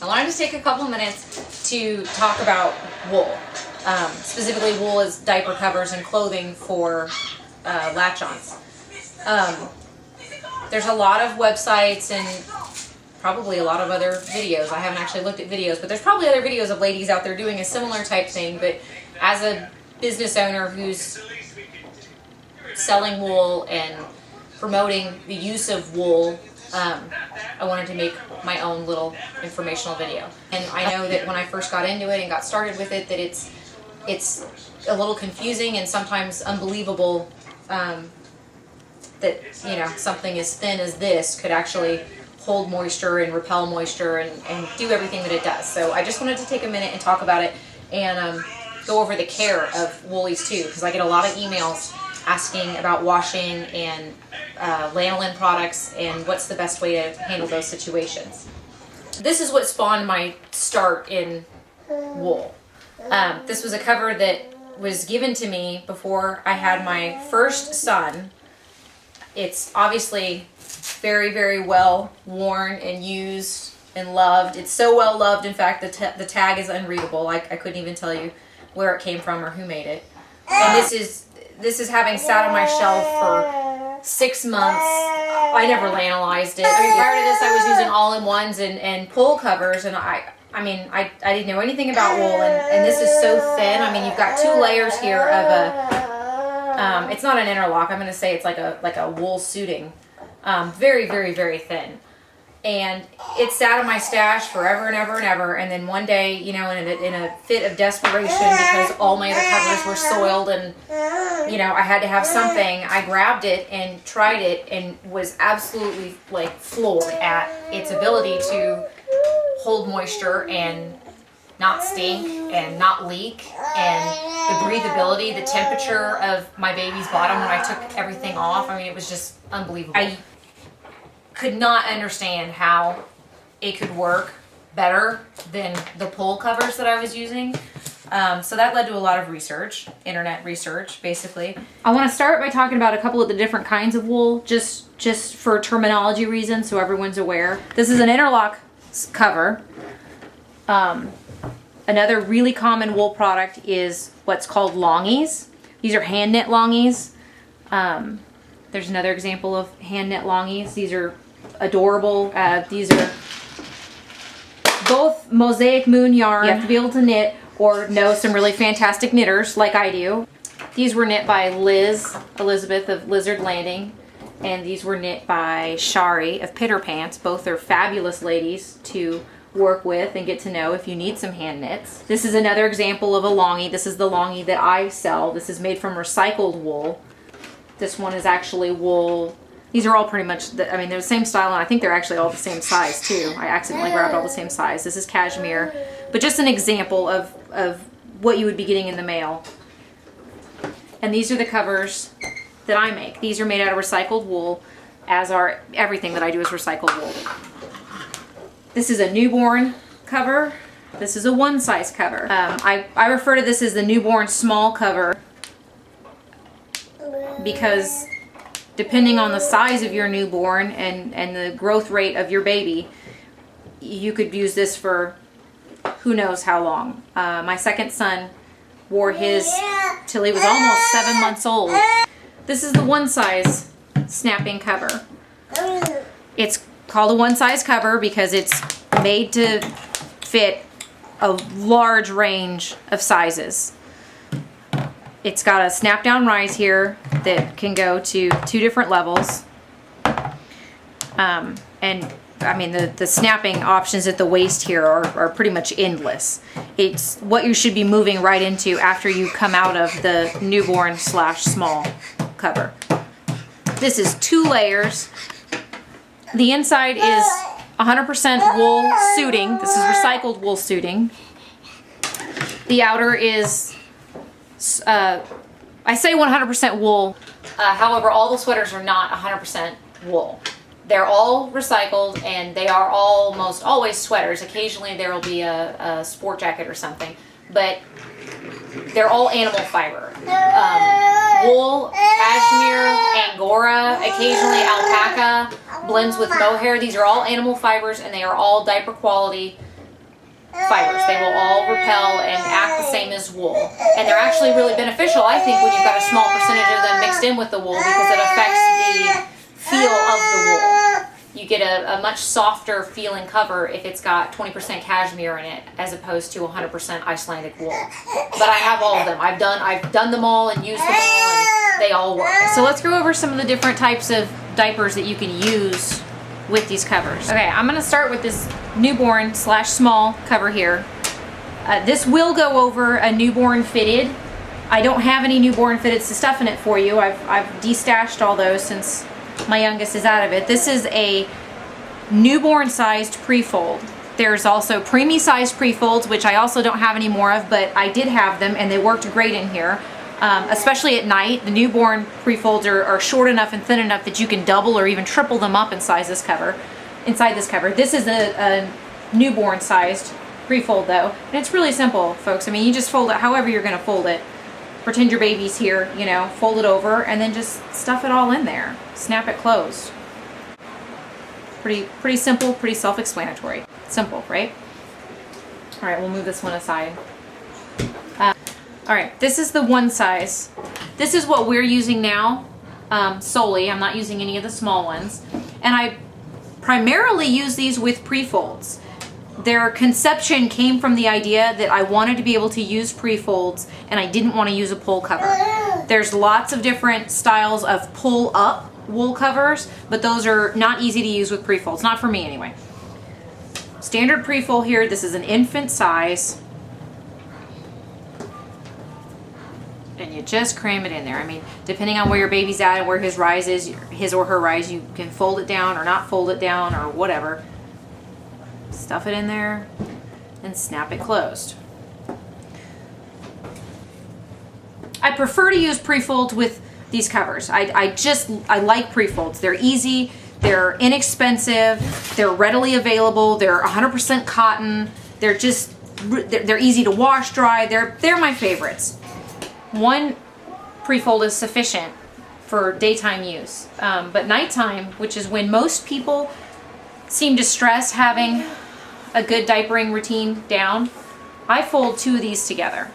I wanted to take a couple minutes to talk about wool. Specifically, wool is diaper covers and clothing for latch-ons. There's a lot of websites and probably a lot of other videos. I haven't actually looked at videos, but there's probably other videos of ladies out there doing a similar type thing. But as a business owner who's selling wool and promoting the use of wool, I wanted to make my own little informational video. And I know that when I first got into it and got started with it, that it's a little confusing and sometimes unbelievable that, you know, something as thin as this could actually hold moisture and repel moisture and do everything that it does. So I just wanted to take a minute and talk about it and go over the care of woolies too, because I get a lot of emails asking about washing and lanolin products and what's the best way to handle those situations. This is what spawned my start in wool. This was a cover that was given to me before I had my first son. It's obviously very, very well worn and used and loved. It's so well loved, in fact, the tag is unreadable. I couldn't even tell you where it came from or who made it. And this is having sat on my shelf for 6 months. I never lanolized it. I mean, prior to this, I was using all-in-ones and pull covers, and I didn't know anything about wool, and this is so thin. I mean, you've got 2 layers here of a, it's not an interlock. I'm going to say it's like a wool suiting. Very, very, very thin. And it sat in my stash forever and ever and ever. And then one day, you know, in a fit of desperation because all my other covers were soiled and, you know, I had to have something, I grabbed it and tried it and was absolutely like floored at its ability to hold moisture and not stink and not leak, and the breathability, the temperature of my baby's bottom when I took everything off. I mean, it was just unbelievable. I could not understand how it could work better than the pull covers that I was using. So that led to a lot of research, internet research, basically. I want to start by talking about a couple of the different kinds of wool, just for terminology reasons, so everyone's aware. This is an interlock cover. Another really common wool product is what's called longies. These are hand knit longies. There's another example of hand knit longies. These are adorable. These are both mosaic moon yarn. You have to be able to knit or know some really fantastic knitters like I do. These were knit by Elizabeth of Lizard Landing, and these were knit by Shari of Pitter Pants. Both are fabulous ladies to work with and get to know if you need some hand knits. This is another example of a longie. This is the longie that I sell. This is made from recycled wool. This one is actually wool. These are all pretty much, they're the same style, and I think they're actually all the same size too. I accidentally grabbed all the same size. This is cashmere, but just an example of what you would be getting in the mail. And these are the covers that I make. These are made out of recycled wool, as are everything that I do is recycled wool. This is a newborn cover. This is a one size cover. I refer to this as the newborn small cover because depending on the size of your newborn and the growth rate of your baby, you could use this for who knows how long. My second son wore his till he was almost 7 months old. This is the one size snapping cover. It's called a one size cover because it's made to fit a large range of sizes. It's got a snap down rise here that can go to 2 different levels. And I mean the snapping options at the waist here are pretty much endless. It's what you should be moving right into after you come out of the newborn / small cover. This is 2 layers. The inside is 100% wool suiting. This is recycled wool suiting. The outer is, I say 100% wool. However, all the sweaters are not 100% wool. They're all recycled, and they are almost always sweaters. Occasionally there will be a sport jacket or something, but they're all animal fiber. Wool, cashmere, angora, occasionally alpaca, blends with mohair. These are all animal fibers, and they are all diaper quality fibers. They will all repel and act the same as wool. And they're actually really beneficial, I think, when you've got a small percentage of them mixed in with the wool, because it affects the feel of the wool. You get a much softer feeling cover if it's got 20% cashmere in it as opposed to 100% Icelandic wool. But I have all of them. I've done them all and used them all, and they all work. So let's go over some of the different types of diapers that you can use with these covers. Okay, I'm gonna start with this newborn / small cover here. This will go over a newborn fitted. I don't have any newborn fitted to stuff in it for you. I've destashed all those since my youngest is out of it. This is a newborn sized pre-fold. There's also preemie sized pre-folds, which I also don't have any more of, but I did have them and they worked great in here. Especially at night, the newborn pre-folds are short enough and thin enough that you can double or even triple them up inside this cover. This is a newborn sized pre-fold though, and it's really simple, folks. I mean, you just fold it however you're going to fold it. Pretend your baby's here, you know, fold it over and then just stuff it all in there. Snap it closed. Pretty simple, pretty self-explanatory. Simple, right? All right, we'll move this one aside. All right, this is the one size. This is what we're using now solely. I'm not using any of the small ones. And I primarily use these with pre-folds. Their conception came from the idea that I wanted to be able to use pre-folds and I didn't want to use a pull cover. There's lots of different styles of pull-up wool covers, but those are not easy to use with pre-folds. Not for me anyway. Standard pre-fold here. This is an infant size. And you just cram it in there. I mean, depending on where your baby's at and where his rise is, his or her rise, you can fold it down or not fold it down or whatever. Stuff it in there and snap it closed. I prefer to use pre-folds with these covers. I like pre-folds. They're easy, they're inexpensive, they're readily available, they're 100% cotton, they're easy to wash dry, they're my favorites. One pre-fold is sufficient for daytime use, but nighttime, which is when most people seem to stress having a good diapering routine down, I fold 2 of these together.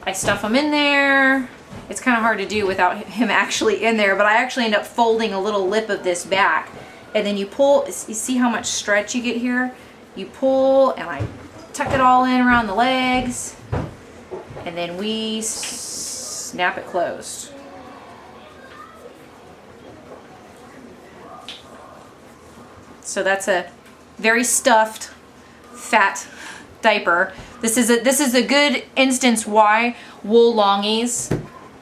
I stuff them in there. It's kind of hard to do without him actually in there, but I actually end up folding a little lip of this back. And then you pull, you see how much stretch you get here? You pull and I tuck it all in around the legs. And then we snap it closed. So that's a very stuffed, fat diaper. This is a good instance why wool longies,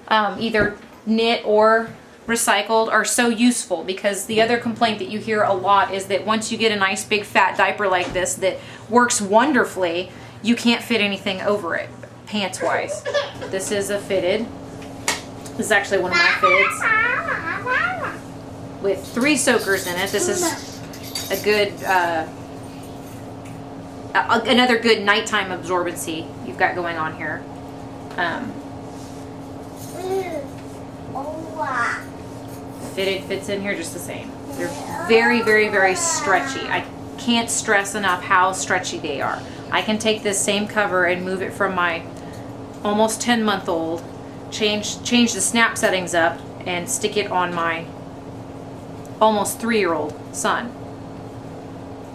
either knit or recycled, are so useful, because the other complaint that you hear a lot is that once you get a nice big fat diaper like this that works wonderfully, you can't fit anything over it, pants wise. This is a fitted. This is actually one of my fitteds with 3 soakers in it. This is a good, another good nighttime absorbency you've got going on here. Fitted fits in here just the same. They're very, very, very stretchy. I can't stress enough how stretchy they are. I can take this same cover and move it from my almost 10-month-old, change the snap settings up, and stick it on my almost 3-year-old son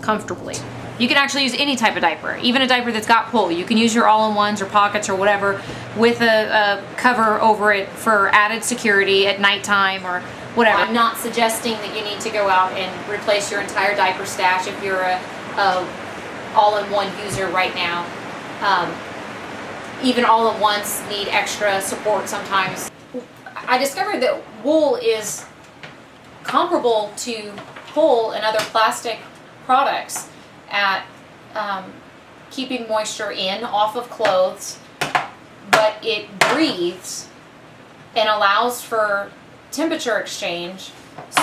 comfortably. You can actually use any type of diaper, even a diaper that's got pull. You can use your all-in-ones or pockets or whatever with a cover over it for added security at nighttime or whatever. I'm not suggesting that you need to go out and replace your entire diaper stash if you're a all-in-one user right now. Even all-in-ones need extra support sometimes. I discovered that wool is comparable to pull and other plastic products at keeping moisture in off of clothes, but it breathes and allows for temperature exchange,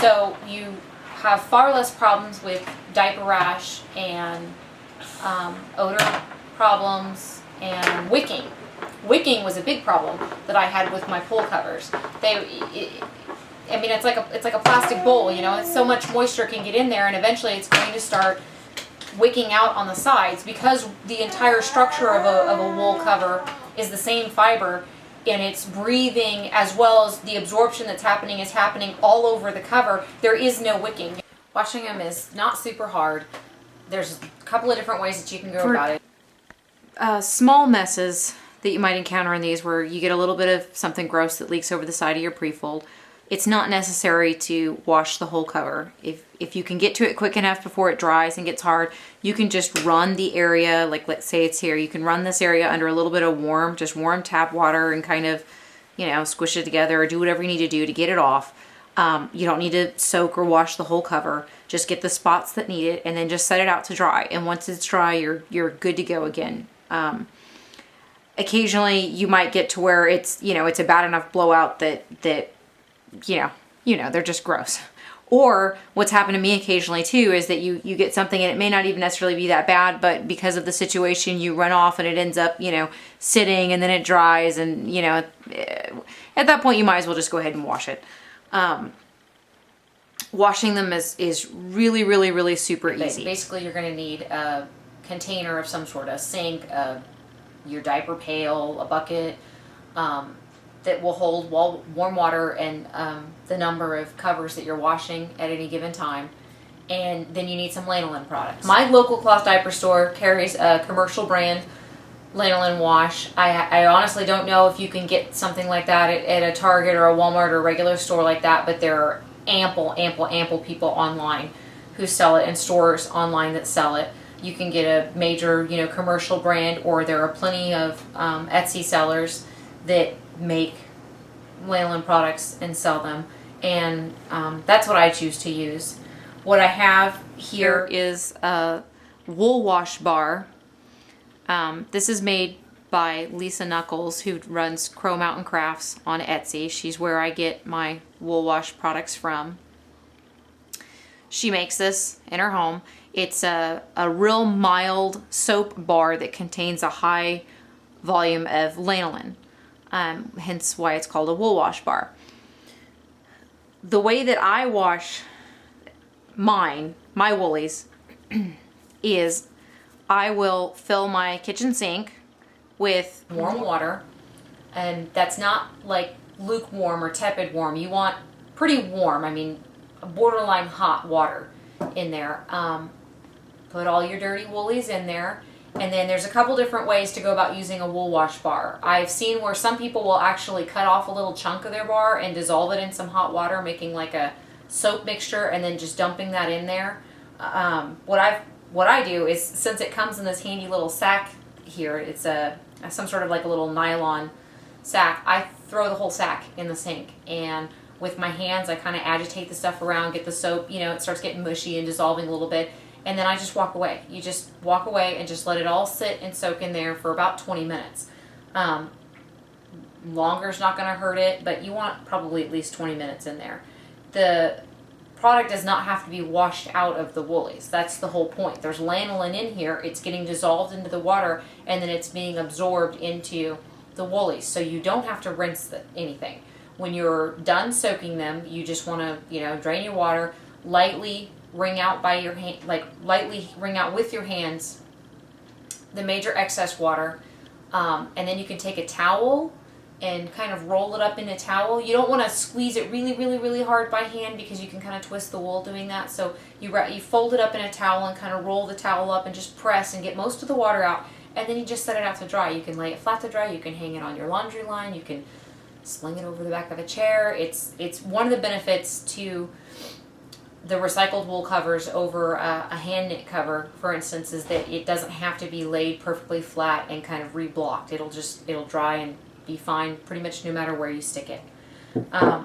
so you have far less problems with diaper rash and odor problems and wicking. Wicking was a big problem that I had with my pull covers. I mean, it's like a plastic bowl, you know. It's so much moisture can get in there, and eventually it's going to start wicking out on the sides, because the entire structure of a wool cover is the same fiber, and it's breathing as well as the absorption that's happening is happening all over the cover. There is no wicking. Washing them is not super hard. There's a couple of different ways that you can go about it. Small messes that you might encounter in these, where you get a little bit of something gross that leaks over the side of your pre-fold, it's not necessary to wash the whole cover. If you can get to it quick enough before it dries and gets hard, you can just run the area, like let's say it's here, you can run this area under a little bit of warm tap water and kind of, you know, squish it together or do whatever you need to do to get it off. You don't need to soak or wash the whole cover. Just get the spots that need it and then just set it out to dry. And once it's dry, you're good to go again. Occasionally you might get to where it's, you know, it's a bad enough blowout that you know, they're just gross. Or what's happened to me occasionally too is that you get something and it may not even necessarily be that bad, but because of the situation you run off and it ends up, you know, sitting and then it dries, and, you know, at that point you might as well just go ahead and wash it. Washing them is really, really, really super easy. Basically you're going to need a container of some sort, a sink, your diaper pail, a bucket, that will hold warm water and the number of covers that you're washing at any given time. And then you need some lanolin products. My local cloth diaper store carries a commercial brand lanolin wash. I honestly don't know if you can get something like that at a Target or a Walmart or a regular store like that, but there are ample people online who sell it, and stores online that sell it. You can get a major, you know, commercial brand, or there are plenty of Etsy sellers that make lanolin products and sell them, and that's what I choose to use. What I have here is a wool wash bar. This is made by Lisa Knuckles, who runs Crow Mountain Crafts on Etsy. She's where I get my wool wash products from. She makes this in her home. It's a real mild soap bar that contains a high volume of lanolin. Hence why it's called a wool wash bar. The way that I wash my woolies, is I will fill my kitchen sink with warm water, and that's not like lukewarm or tepid warm. You want pretty warm, I mean borderline hot water in there. Put all your dirty woolies in there. And then there's a couple different ways to go about using a wool wash bar. I've seen where some people will actually cut off a little chunk of their bar and dissolve it in some hot water, making like a soap mixture, and then just dumping that in there. What I do is, since it comes in this handy little sack here, it's some sort of like a little nylon sack, I throw the whole sack in the sink, and with my hands I kind of agitate the stuff around, get the soap, you know, it starts getting mushy and dissolving a little bit. And then I just walk away. You just walk away and just let it all sit and soak in there for about 20 minutes. Longer's not going to hurt it, but you want probably at least 20 minutes in there. The product does not have to be washed out of the woolies. That's the whole point. There's lanolin in here. It's getting dissolved into the water, and then it's being absorbed into the woolies. So you don't have to rinse anything. When you're done soaking them, you just want to, you know, drain your water, lightly wring out by your hand, like lightly wring out with your hands the major excess water, and then you can take a towel and kind of roll it up in a towel. You don't want to squeeze it really, really, really hard by hand, because you can kind of twist the wool doing that. So you fold it up in a towel and kind of roll the towel up and just press and get most of the water out, and then you just set it out to dry. You can lay it flat to dry. You can hang it on your laundry line. You can sling it over the back of a chair. It's one of the benefits to the recycled wool covers over a hand knit cover, for instance, is that it doesn't have to be laid perfectly flat and kind of reblocked. It'll dry and be fine pretty much no matter where you stick it.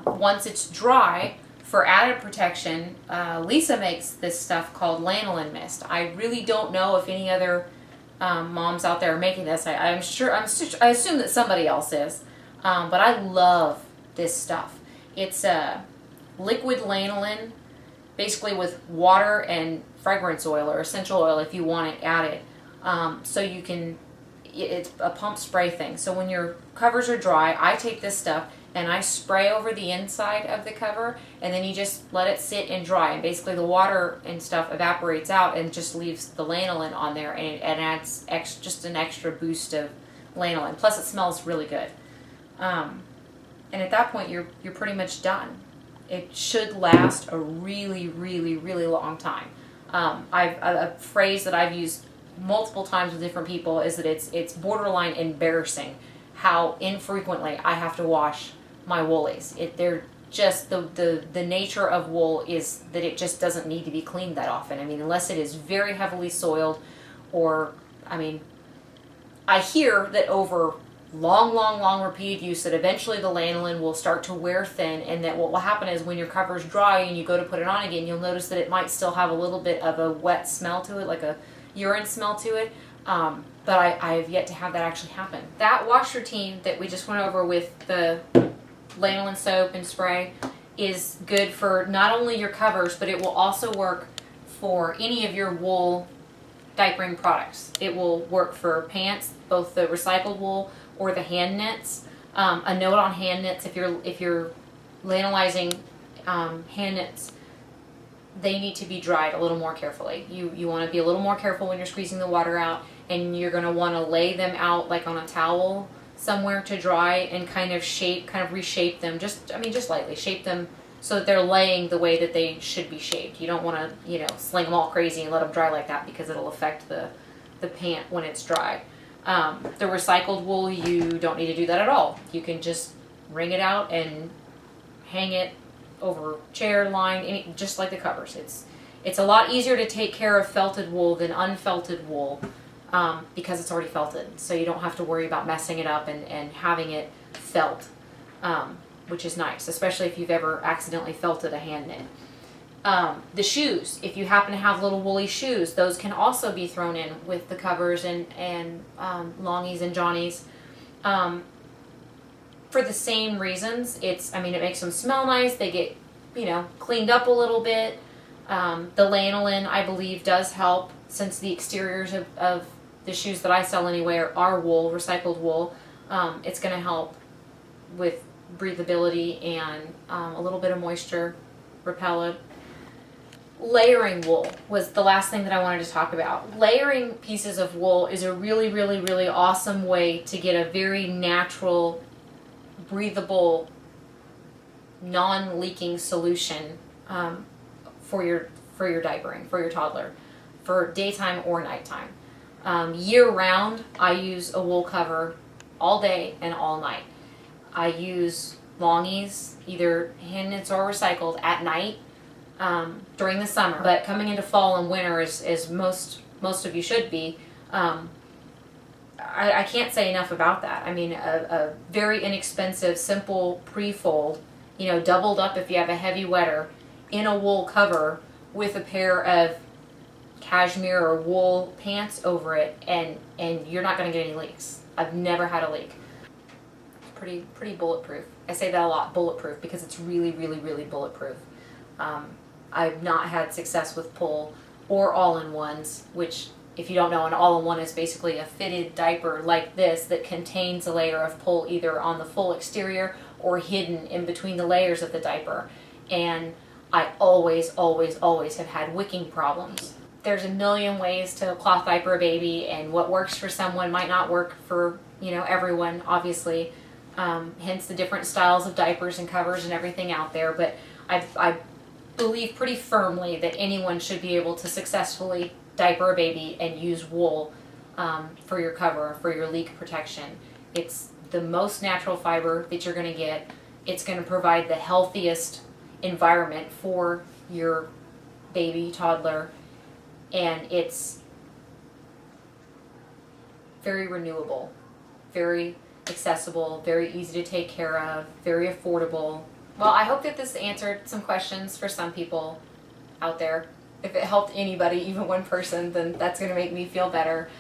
Once it's dry, for added protection, Lisa makes this stuff called lanolin mist. I really don't know if any other moms out there are making this. I assume that somebody else is, but I love this stuff. It's liquid lanolin, basically with water and fragrance oil or essential oil if you want it added. So you can, it's a pump spray thing. So when your covers are dry, I take this stuff and I spray over the inside of the cover, and then you just let it sit and dry, and basically the water and stuff evaporates out and just leaves the lanolin on there, and it adds just an extra boost of lanolin. Plus it smells really good. And at that point you're pretty much done. It should last a really, really, really long time. A phrase that I've used multiple times with different people is that it's borderline embarrassing how infrequently I have to wash my woolies. They're just the nature of wool is that it just doesn't need to be cleaned that often. I mean, unless it is very heavily soiled, or I hear that over long repeated use that eventually the lanolin will start to wear thin, and that what will happen is when your cover's dry and you go to put it on again, you'll notice that it might still have a little bit of a wet smell to it, like a urine smell to it. But I have yet to have that actually happen. That wash routine that we just went over with the lanolin soap and spray is good for not only your covers, but it will also work for any of your wool diapering products. It will work for pants, both the recycled wool or the hand knits. A note on hand knits: if you're lanolizing hand knits, they need to be dried a little more carefully. You want to be a little more careful when you're squeezing the water out, and you're going to want to lay them out like on a towel somewhere to dry, and kind of reshape them, just lightly shape them so that they're laying the way that they should be shaped. You don't want to sling them all crazy and let them dry like that, because it'll affect the pant when it's dry. The recycled wool, you don't need to do that at all. You can just wring it out and hang it over chair line, just like the covers. It's a lot easier to take care of felted wool than unfelted wool, because it's already felted, so you don't have to worry about messing it up and having it felt, which is nice, especially if you've ever accidentally felted a hand knit. The shoes, if you happen to have little woolly shoes, those can also be thrown in with the covers and longies and johnnies. For the same reasons. It makes them smell nice. They get, cleaned up a little bit. The lanolin, I believe, does help, since the exteriors of the shoes that I sell anyway are wool, recycled wool. It's going to help with breathability and a little bit of moisture repellent. Layering wool was the last thing that I wanted to talk about. Layering pieces of wool is a really, really, really awesome way to get a very natural, breathable, non-leaking solution for your diapering, for your toddler, for daytime or nighttime. Year round, I use a wool cover all day and all night. I use longies, either hand knits or recycled, at night during the summer. But coming into fall and winter, as most of you should be, I can't say enough about that. A very inexpensive, simple pre-fold, doubled up if you have a heavy wetter, in a wool cover with a pair of cashmere or wool pants over it, and you're not going to get any leaks. I've never had a leak. Pretty bulletproof. I say that a lot, bulletproof, because it's really, really, really bulletproof. I've not had success with pull or all-in-ones, which, if you don't know, an all-in-one is basically a fitted diaper like this that contains a layer of pull either on the full exterior or hidden in between the layers of the diaper. And I always, always, always have had wicking problems. There's a million ways to cloth diaper a baby, and what works for someone might not work for everyone, obviously. Hence the different styles of diapers and covers and everything out there. But I believe pretty firmly that anyone should be able to successfully diaper a baby and use wool for your cover, for your leak protection. It's the most natural fiber that you're going to get. It's going to provide the healthiest environment for your baby, toddler, and it's very renewable, very accessible, very easy to take care of, very affordable. Well, I hope that this answered some questions for some people out there. If it helped anybody, even one person, then that's going to make me feel better.